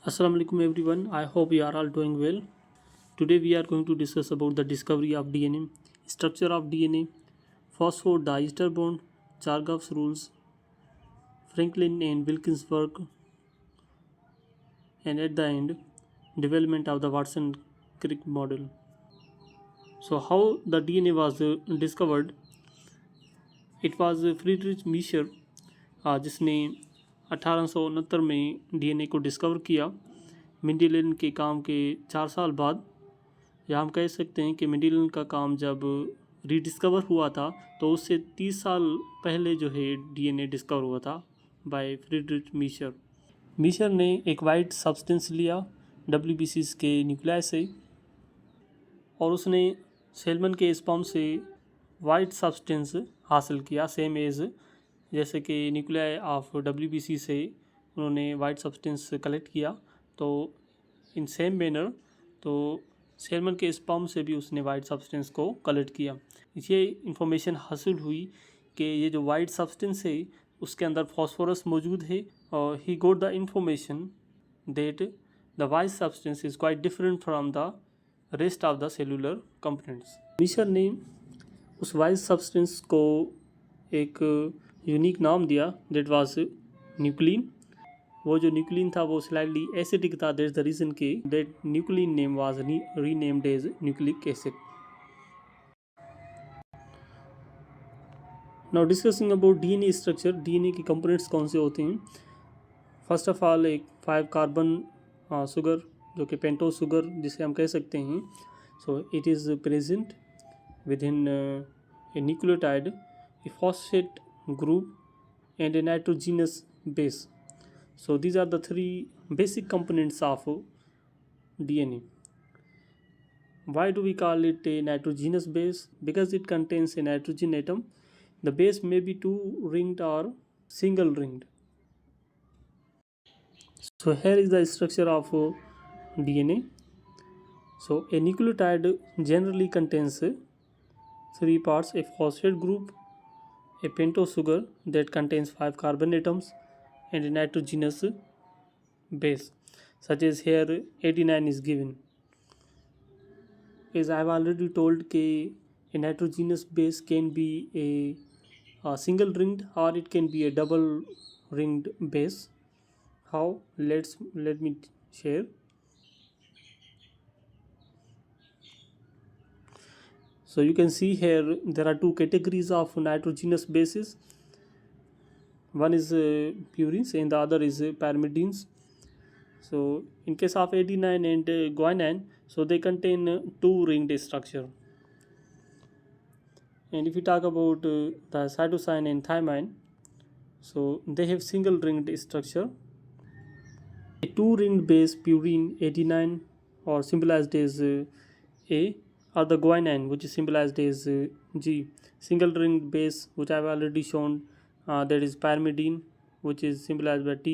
Assalamu alaikum everyone. I hope you are all doing well. Today we are going to discuss about the discovery of DNA, structure of DNA, phosphodiester bond, Chargaff's rules, Franklin and Wilkins' work, and at the end, development of the Watson-Crick model. So how the DNA was discovered? It was Friedrich Miescher जिसने 1869 में DNA को discover किया Mendelian के काम के 4 साल बाद, या हम कह सकते हैं कि मेंडेलियन का काम जब रीडिस्कवर हुआ था तो उससे 30 साल पहले जो है डीएनए डिस्कवर हुआ था बाय फ्रीडरिच मीशर। मीशर ने एक वाइट सब्सटेंस लिया डब्ल्यूबीसी के न्यूक्लियाई से और उसने सेलमन के स्पर्म से वाइट सब्सटेंस हासिल किया, सेम एज जैसे कि न्यूक्लियाई ऑफ डब्ल्यूबीसी से उन्होंने वाइट सब्सटेंस कलेक्ट किया, तो इन सेम मैनर तो सेलमन के स्पर्म से भी उसने वाइट सब्सटेंस को कलेक्ट किया। ये इंफॉर्मेशन हासिल हुई कि ये जो वाइट सब्सटेंस है उसके अंदर फॉस्फोरस मौजूद है और he got the information that the white substance is quite different from the rest of the cellular components. Miescher ने उस वाइट सब्सटेंस को एक यूनिक नाम दिया, दैट वाज न्यूक्लिन। वो जो न्यूक्लिन था वो स्लाइटली एसिडिक था, दैट्स द रीजन के that nuclein name was renamed as nucleic acid. Now discussing about DNA structure, DNA के कंपोनेंट्स कौन से होते हैं। फर्स्ट ऑफ ऑल एक 5 कार्बन शुगर जो कि पेंटोज शुगर जिसे हम कह सकते हैं, so it is present with in A nucleotide, A phosphate group and a nitrogenous base. So these are the 3 basic components of DNA. Why do we call it a nitrogenous base? Because it contains a nitrogen atom. The base may be 2-ringed or single ringed. So here is the structure of DNA. So a nucleotide generally contains 3 parts: a phosphate group, a pentose sugar that contains 5 carbon atoms, and a nitrogenous base, such as here 89 is given. As I have already told, a nitrogenous base can be a single ringed or it can be a double ringed base. How? Let me share. So you can see here there are 2 categories of nitrogenous bases. One is purines and the other is pyrimidines. So in case of adenine and guanine, so they contain 2-ringed structure. And if we talk about the cytosine and thymine, so they have single ringed structure. A 2-ringed base, purine, adenine, or symbolized as A, or the guanine, which is symbolized as G. Single ringed base, which I have already shown, that is pyrimidine, which is symbolized by T,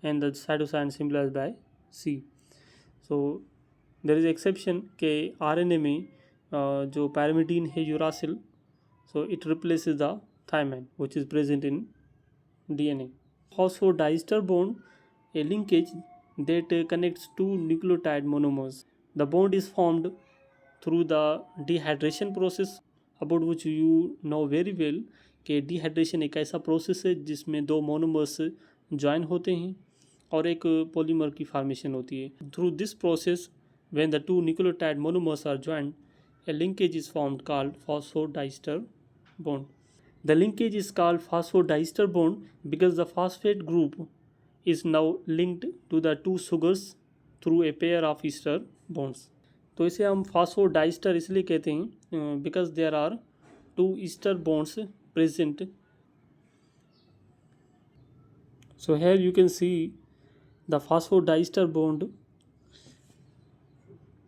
and the cytosine symbolized by C. So there is exception के RNA में जो pyrimidine है uracil, so it replaces the thymine which is present in DNA. Phosphodiester bond, a linkage that connects 2 nucleotide monomers. The bond is formed through the dehydration process, about which you know very well कि dehydration एक ऐसा process है जिसमें 2 monomers join होते हैं और एक polymer की फॉर्मेशन होती है। Through this process when the 2 nucleotide monomers are joined, a linkage is formed called phosphodiester bond. The linkage is called phosphodiester bond because the phosphate group is now linked to the 2 sugars through a pair of ester bonds. तो इसे हम phosphodiester इसलिए कहते हैं because there are 2 ester bonds present. So here you can see the phosphodiester bond.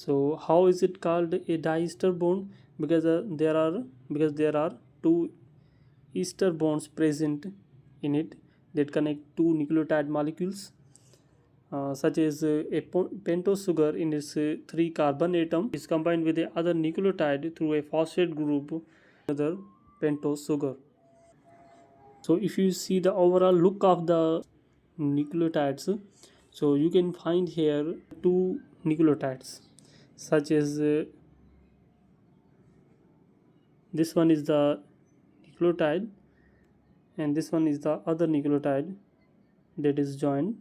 So how is it called a diester bond? Because there are 2 ester bonds present in it that connect 2 nucleotide molecules, such as a pentose sugar in its 3 carbon atom is combined with the other nucleotide through a phosphate group, another pentose sugar. So if you see the overall look of the nucleotides, So you can find here two nucleotides, such as this one is the nucleotide and this one is the other nucleotide that is joined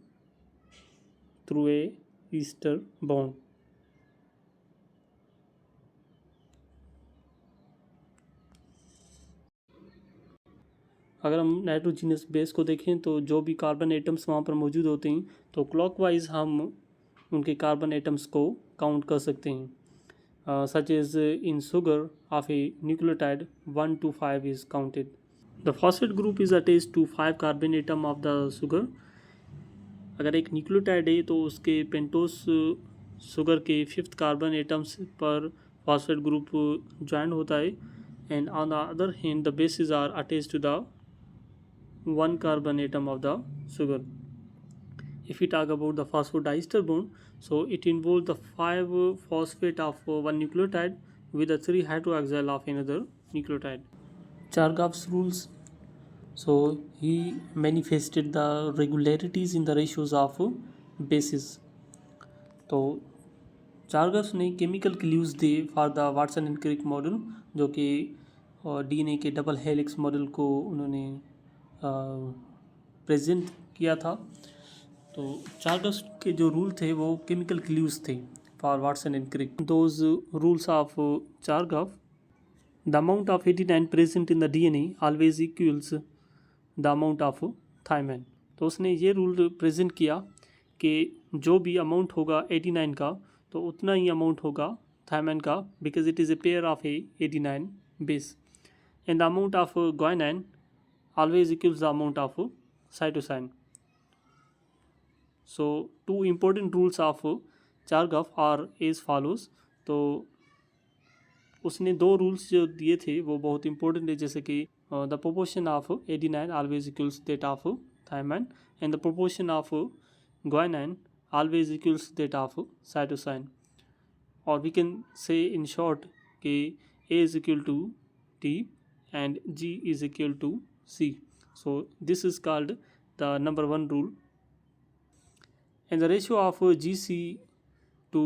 through a ester bond. अगर हम nitrogenous base को देखें तो जो भी carbon atoms वहाँ पर मौजूद होते हैं तो क्लॉकवाइज हम उनके कार्बन एटम्स को काउंट कर सकते हैं. Such as in sugar of a nucleotide 1 to 5 is counted. The phosphate group is attached to 5 carbon atom of the sugar. अगर एक न्यूक्लियोटाइड है तो उसके पेंटोस शुगर के 5th कार्बन एटम्स पर फॉस्फेट ग्रुप ज्वाइन होता है. And on the other hand the bases are attached to the 1 carbon atom of the sugar. If we talk about the phosphodiester bond, so it involves the 5 phosphate of one nucleotide with the 3 hydroxyl of another nucleotide. Chargaff's rules. So he manifested the regularities in the ratios of bases. तो Chargaff's ने chemical clues दिए for the Watson and Crick model, जो कि DNA के double helix model को उन्होंने present किया था. तो चार्गस के जो रूल थे वो केमिकल क्लूज थे for Watson and Crick. Those rules of Chargaff: the amount of 89 present in the DNA always equals the amount of thymine. तो उसने ये रूल प्रेजेंट किया कि जो भी अमाउंट होगा 89 का तो उतना ही अमाउंट होगा थायमैन का, because it is a pair of a 89 base. And the amount of guanine always equals the amount of cytosine. So two important rules of चारगाफ are as follows. तो उसने दो रूल्स जो दिए थे वो बहुत इंपॉर्टेंट है, जैसे कि the proportion of 89 always equals that of thymine and the proportion of guanine always equals that of cytosine. और we can say in short कि A is equal to T and G is equal to C. So this is called the number 1 rule. And the ratio of GC to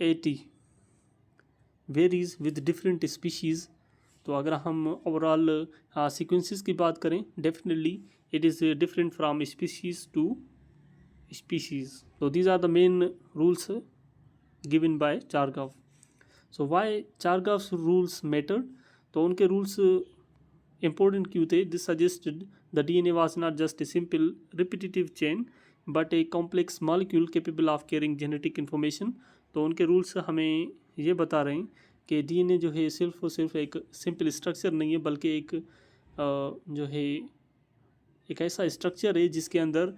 AT varies with different species. तो अगर हम overall sequences की बात करें, definitely it is different from species to species. तो these are the main rules given by Chargaff. So why Chargaff's rules matter? तो उनके rules important क्यों थे? This suggested the DNA was not just a simple repetitive chain but a complex molecule capable of carrying genetic information. तो उनके rules हमें ये बता रहे हैं कि डीएनए जो है सिर्फ और सिर्फ एक सिंपल स्ट्रक्चर नहीं है, बल्कि एक जो है एक ऐसा स्ट्रक्चर है जिसके अंदर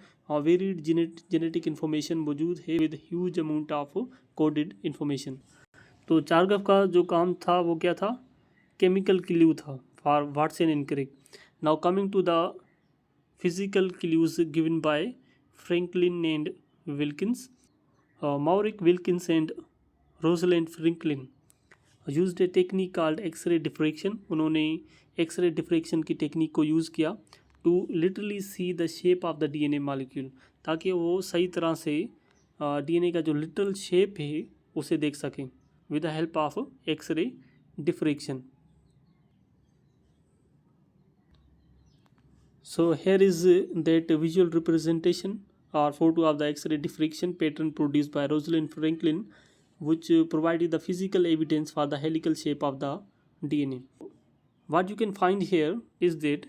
वेरीड जेनेटिक इन्फॉर्मेशन मौजूद है with huge amount of coded information. तो चारगाफ का जो काम था वो क्या था? केमिकल क्लू था for Watson and Crick. Now coming to the physical clues given by Franklin and Wilkins. Maurice Wilkins and Rosalind Franklin used a technique called X-ray diffraction. उन्होंने X-ray diffraction की टेक्निक को use किया to literally see the shape of the DNA molecule, ताकि वो सही तरह से DNA का जो लिटल शेप है उसे देख सकें with the help of X-ray diffraction. So here is that visual representation or photo of the X-ray diffraction pattern produced by Rosalind Franklin, which provided the physical evidence for the helical shape of the DNA. What you can find here is that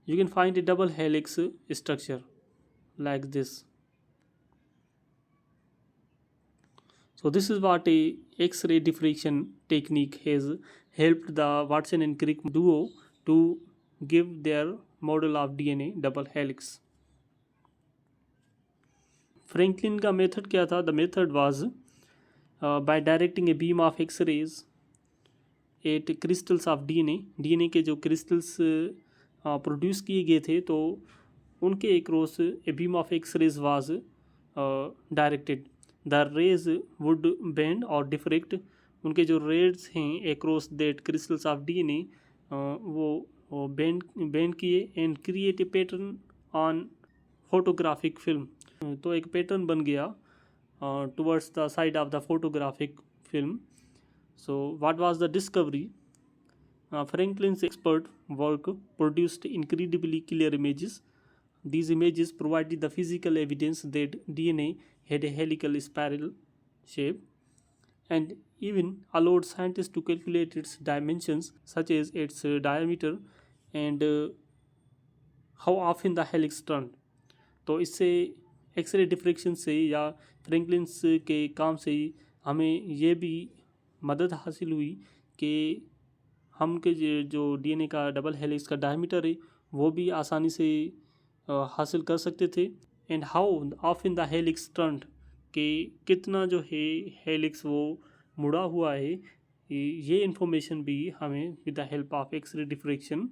you can find a double helix structure like this. So this is what a X-ray diffraction technique has helped the Watson and Crick duo to give their model of DNA double helix. Franklin का method क्या था? The method was by directing a beam of X-rays at crystals of DNA के जो crystals produce किए गए थे तो उनके across a beam of X-rays was directed. The rays would bend or diffract. उनके जो रेज हैं across that crystals of DNA वो बेंड किए and create a pattern on photographic film. तो एक पैटर्न बन गया towards the side of the photographic film. So, what was the discovery? Franklin's expert work produced incredibly clear images. These images provided the physical evidence that DNA had a helical spiral shape and even allowed scientists to calculate its dimensions, such as its diameter and how often the helix turned. तो इससे x ray diffraction से या फ्रैंकलिन्स के काम से हमें ये भी मदद हासिल हुई कि हम के जो डीएनए का डबल हेलिक्स का डायमीटर है वो भी आसानी से हासिल कर सकते थे and how of in the helix turned कि कितना जो है हेलिक्स वो मुड़ा हुआ है ये इन्फॉर्मेशन भी हमें with the help of X-ray diffraction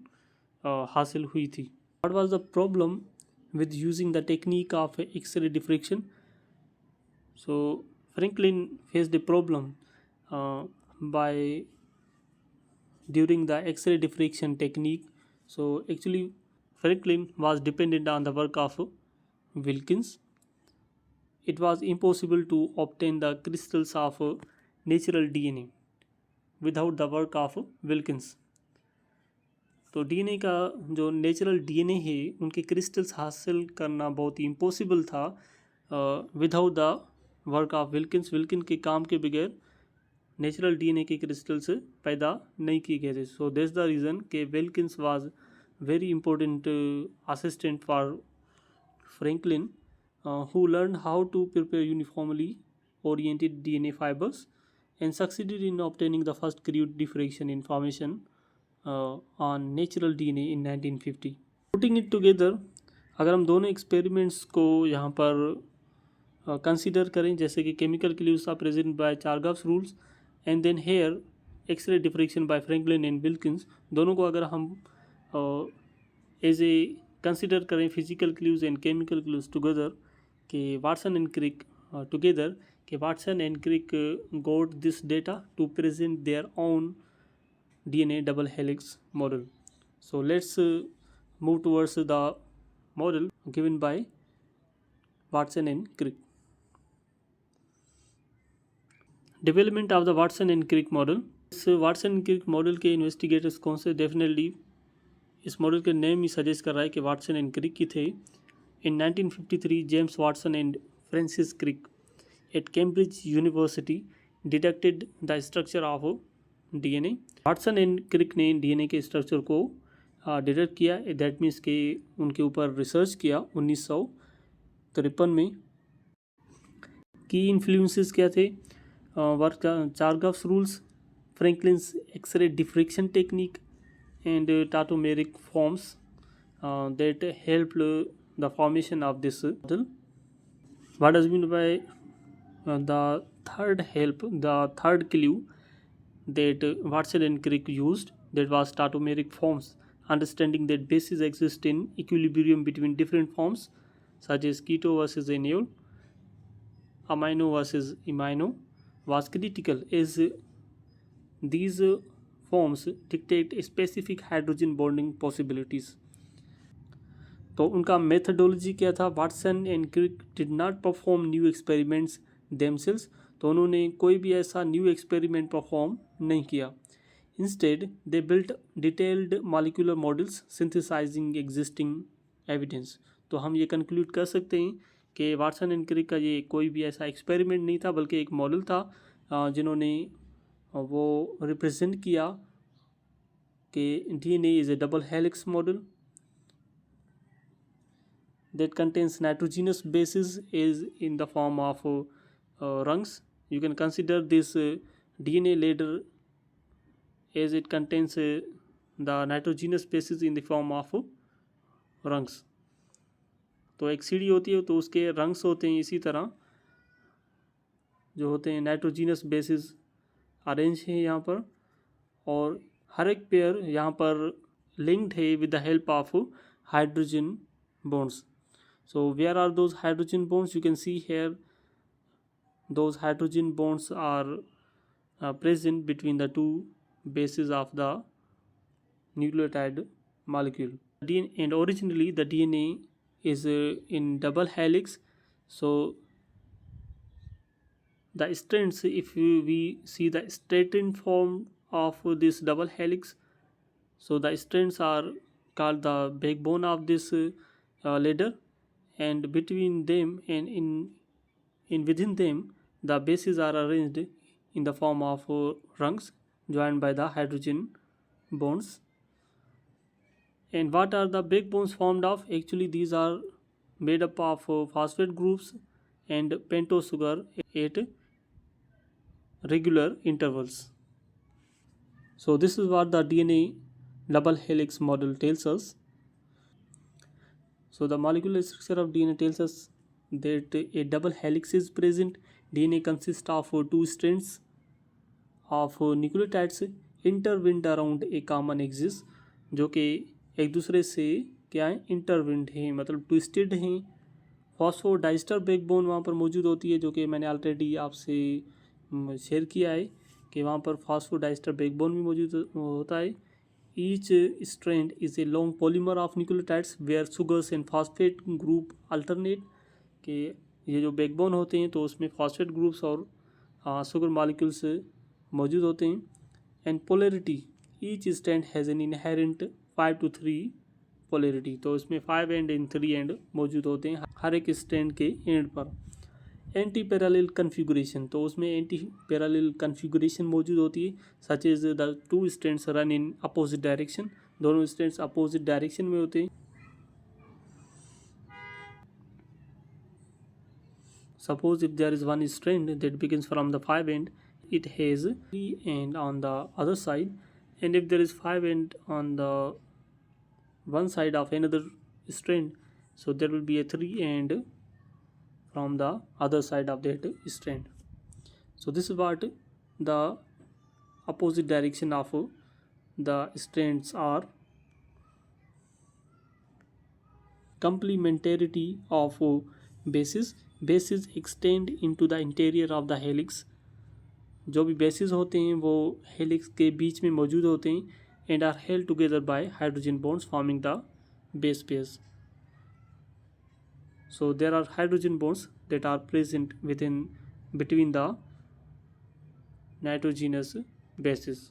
हासिल हुई थी. What was the problem with using the technique of X-ray diffraction? So Franklin faced a problem by during the X-ray diffraction technique. So actually Franklin was dependent on the work of Wilkins. It was impossible to obtain the crystals of natural DNA without the work of Wilkins. तो DNA का जो natural DNA है उनके crystals हासिल करना बहुत ही impossible था without the work of Wilkins. Wilkin के काम के बगैर नेचुरल डीएनए के क्रिस्टल्स पैदा नहीं किए गए थे. सो दैट्स द रीज़न कि Wilkins was very important assistant for Franklin who learned how to prepare uniformly oriented DNA fibers and succeeded in obtaining the first crude diffraction information on natural DNA in 1950. Putting it together, अगर हम दोनों experiments को यहाँ पर consider करें जैसे कि chemical clues are present by Chargaff's rules and then here X ray diffraction by Franklin and Wilkins, दोनों को अगर हम एज ए कंसिडर करें physical clues and chemical clues together कि वाटसन एंड क्रिक टुगेदर कि Watson and Crick got this data to present their own DNA double helix model. So let's move towards the model given by Watson and Crick. Development of the Watson and Crick model. इस Watson and Crick model के investigators कौन से? Definitely इस model के name ही suggest कर रहा है कि वाटसन एंड क्रिक की थे. In 1953 James Watson and Francis Crick at Cambridge University detected the structure of DNA. Watson and Crick ने डीएनए के स्ट्रक्चर को डिटेक्ट किया. दैट मीन्स के उनके ऊपर रिसर्च किया 1953 में. की इन्फ्लुएंसेस क्या थे? Work Chargaff's rules, Franklin's X ray diffraction technique and tautomeric forms that help the formation of this model. What does mean by the third clue that Watson and Crick used, that was tautomeric forms. Understanding that bases exist in equilibrium between different forms such as keto versus enol, amino versus imino was critical as these forms dictate specific hydrogen bonding possibilities. तो उनका methodology क्या था? Watson and Crick did not perform new experiments themselves. तो उन्होंने कोई भी ऐसा new experiment perform नहीं किया. Instead they built detailed molecular models synthesising existing evidence. तो हम ये कंक्लूड कर सकते हैं कि वाटसन एंड क्रिक का ये कोई भी ऐसा एक्सपेरिमेंट नहीं था बल्कि एक मॉडल था जिन्होंने वो रिप्रेजेंट किया कि DNA is A double helix model that contains nitrogenous bases is in the form of rungs. You can consider this DNA ladder as it contains the nitrogenous bases in the form of rungs. तो एक सीढ़ी होती है तो उसके rungs होते हैं इसी तरह जो होते हैं नाइट्रोजीनस बेसिस अरेंज है यहाँ पर और हर एक पेयर यहाँ पर लिंक्ड है with the help of hydrogen bonds. So where are those hydrogen bonds? You can see here those hydrogen bonds are present between the two bases of the nucleotide molecule. And originally the DNA is in double helix So the strands, if we see the straightened form of this double helix, so the strands are called the backbone of this ladder, and between them and in within them the bases are arranged in the form of rungs joined by the hydrogen bonds. And what are the backbones formed of? Actually, these are made up of phosphate groups and pentose sugar at regular intervals. So this is what the DNA double helix model tells us. So the molecular structure of DNA tells us that a double helix is present. DNA consists of two strands of nucleotides intertwined around a common axis, जो कि एक दूसरे से क्या है, इंटरविंड हैं, मतलब twisted हैं। फॉस्फोडाइस्टर बैकबोन वहाँ पर मौजूद होती है, जो कि मैंने ऑलरेडी आपसे शेयर किया है कि वहाँ पर फॉस्फोडाइस्टर बैकबोन भी मौजूद होता है। Each strand is a long polymer of nucleotides where sugars and phosphate group alternate, कि ये जो बैकबोन होते हैं तो उसमें फॉस्फेट ग्रुप्स और शुगर मॉलिक्यूल्स मौजूद होते हैं। And polarity, each strand has an inherent 5 to 3 polarity, तो इसमें 5 एंड इन 3 एंड मौजूद होते हैं हर एक स्ट्रैंड के एंड पर। एंटी पैरेलल कन्फिगुरेशन, तो उसमें एंटी पैरेलल कन्फिगुरेशन मौजूद होती है, such is the two strands run in opposite direction, दोनों स्ट्रैंड्स अपोजिट डायरेक्शन में होते हैं। Suppose if there is one strand that begins from the 5 end, it has 3 end on the other side, and if there is 5 end on the one side of another strand, so there will be a 3 end from the other side of that strand. So this is what the opposite direction of the strands are. Complementarity of bases, bases extend into the interior of the helix, जो भी basis होते हैं वो helix के बीच में मौजूद होते हैं, and are held together by hydrogen bonds forming the base pairs. So there are hydrogen bonds that are present between the nitrogenous bases.